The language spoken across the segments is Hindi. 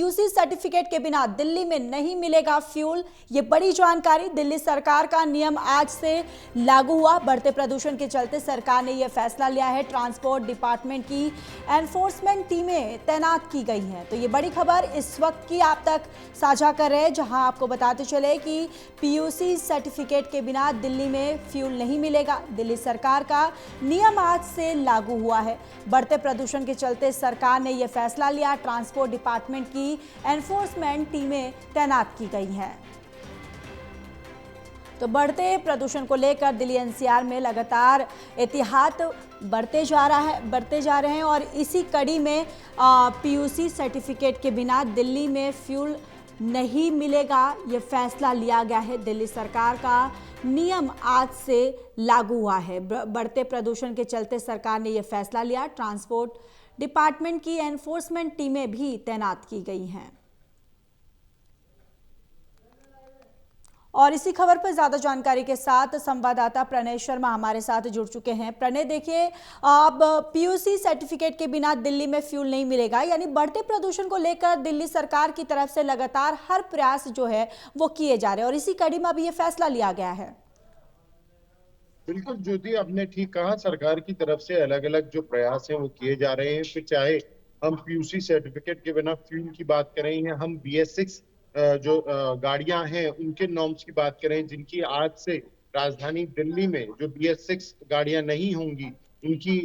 पीयूसी सर्टिफिकेट के बिना दिल्ली में नहीं मिलेगा फ्यूल। ये बड़ी जानकारी। दिल्ली सरकार का नियम आज से लागू हुआ। बढ़ते प्रदूषण के चलते सरकार ने यह फैसला लिया है। ट्रांसपोर्ट डिपार्टमेंट की एनफोर्समेंट टीमें तैनात की गई हैं। तो ये बड़ी खबर इस वक्त की आप तक साझा कर रहे हैं, जहां आपको बताते चले कि पीयूसी सर्टिफिकेट के बिना दिल्ली में फ्यूल नहीं मिलेगा। दिल्ली सरकार का नियम आज से लागू हुआ है। बढ़ते प्रदूषण के चलते सरकार ने यह फैसला लिया। ट्रांसपोर्ट डिपार्टमेंट की एनफोर्समेंट टीमें तैनात की गई हैं। तो बढ़ते प्रदूषण को लेकर दिल्ली एनसीआर में लगातार एहतियात बढ़ते जा रहे हैं और इसी कड़ी में पीयूसी सर्टिफिकेट के बिना दिल्ली में फ्यूल नहीं मिलेगा। ये फैसला लिया गया है। दिल्ली सरकार का नियम आज से लागू हुआ है। बढ़ते प्रदूषण के चलते सरकार ने यह फैसला लिया। ट्रांसपोर्ट डिपार्टमेंट की एनफोर्समेंट टीमें भी तैनात की गई हैं। और इसी खबर पर ज्यादा जानकारी के साथ संवाददाता प्रणय शर्मा हमारे साथ जुड़ चुके हैं। प्रणय, देखिए, अब पीयूसी सर्टिफिकेट के बिना दिल्ली में फ्यूल नहीं मिलेगा, यानी बढ़ते प्रदूषण को लेकर दिल्ली सरकार की तरफ से लगातार हर प्रयास जो है वो किए जा रहे हैं और इसी कड़ी में अभी ये फैसला लिया गया है। बिल्कुल ज्योति, आपने ठीक कहा। सरकार की तरफ से अलग अलग जो प्रयास हैं वो किए जा रहे हैं। फिर चाहे हम पीयूसी सर्टिफिकेट के बिना फ्यूल की बात करें या हम BS6 जो गाड़ियां हैं उनके नॉर्म्स की बात करें, जिनकी आज से राजधानी दिल्ली में जो BS6 गाड़ियां नहीं होंगी उनकी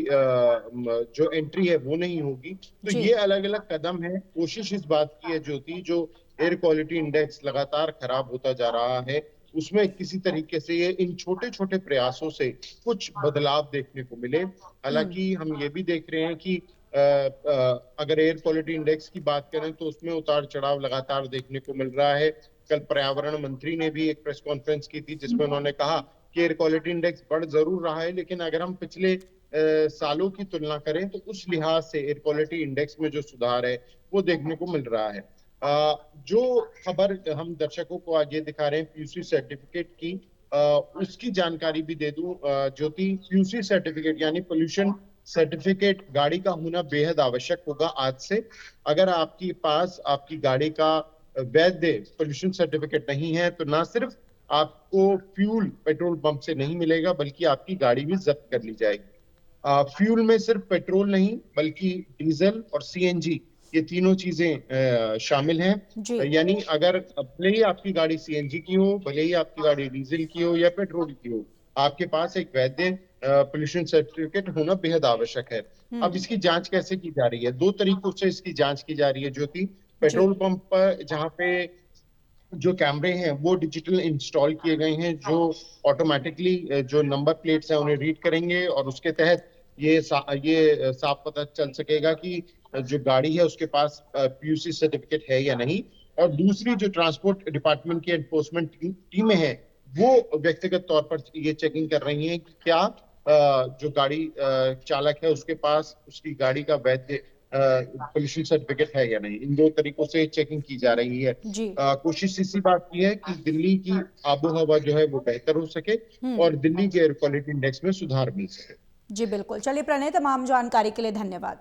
जो एंट्री है वो नहीं होगी। तो जी। ये अलग अलग कदम है। कोशिश इस बात की है ज्योति, जो एयर क्वालिटी इंडेक्स लगातार खराब होता जा रहा है उसमें किसी तरीके से ये इन छोटे छोटे प्रयासों से कुछ बदलाव देखने को मिले। हालांकि हम ये भी देख रहे हैं कि अगर एयर क्वालिटी इंडेक्स की बात करें तो उसमें उतार चढ़ाव लगातार देखने को मिल रहा है। कल पर्यावरण मंत्री ने भी एक प्रेस कॉन्फ्रेंस की थी जिसमें उन्होंने कहा कि एयर क्वालिटी इंडेक्स बढ़ जरूर रहा है, लेकिन अगर हम पिछले सालों की तुलना करें तो उस लिहाज से एयर क्वालिटी इंडेक्स में जो सुधार है वो देखने को मिल रहा है। जो खबर हम दर्शकों को आज ये दिखा रहे हैं पीयूसी सर्टिफिकेट की, उसकी जानकारी भी दे दूं ज्योति। पीयूसी सर्टिफिकेट यानी पोल्यूशन सर्टिफिकेट गाड़ी का होना बेहद आवश्यक होगा आज से। अगर आपके पास आपकी गाड़ी का वैध पोल्यूशन सर्टिफिकेट नहीं है तो ना सिर्फ आपको फ्यूल पेट्रोल पंप से नहीं मिलेगा बल्कि आपकी गाड़ी भी जब्त कर ली जाएगी। फ्यूल में सिर्फ पेट्रोल नहीं बल्कि डीजल और CNG, ये तीनों चीजें शामिल हैं। जी। यानी अगर भले ही आपकी गाड़ी CNG की हो, भले ही आपकी गाड़ी डीजल की हो या पेट्रोल की हो, आपके पास एक वैध पोल्यूशन सर्टिफिकेट होना बेहद आवश्यक है। अब इसकी जांच कैसे की जा रही है? दो तरीकों से इसकी जांच की जा रही है ज्योति। जी। पेट्रोल पंप पर जहां पे जो कैमरे हैं वो डिजिटल इंस्टॉल किए गए हैं, जो ऑटोमेटिकली जो नंबर प्लेट्स हैं उन्हें रीड करेंगे और उसके तहत ये साफ पता चल सकेगा कि जो गाड़ी है उसके पास पीयूसी सर्टिफिकेट है या नहीं। और दूसरी जो ट्रांसपोर्ट डिपार्टमेंट की एनफोर्समेंट टीमें हैं वो व्यक्तिगत तौर पर ये चेकिंग कर रही हैं कि क्या जो गाड़ी चालक है उसके पास उसकी गाड़ी का वैध पोल्यूशन सर्टिफिकेट है या नहीं। इन दो तरीकों से चेकिंग की जा रही है। जी। कोशिश इसी बात की है कि दिल्ली की आबो हवा जो है वो बेहतर हो सके और दिल्ली के एयर क्वालिटी इंडेक्स में सुधार मिल सके। जी बिल्कुल। चलिए प्रणय, तमाम जानकारी के लिए धन्यवाद।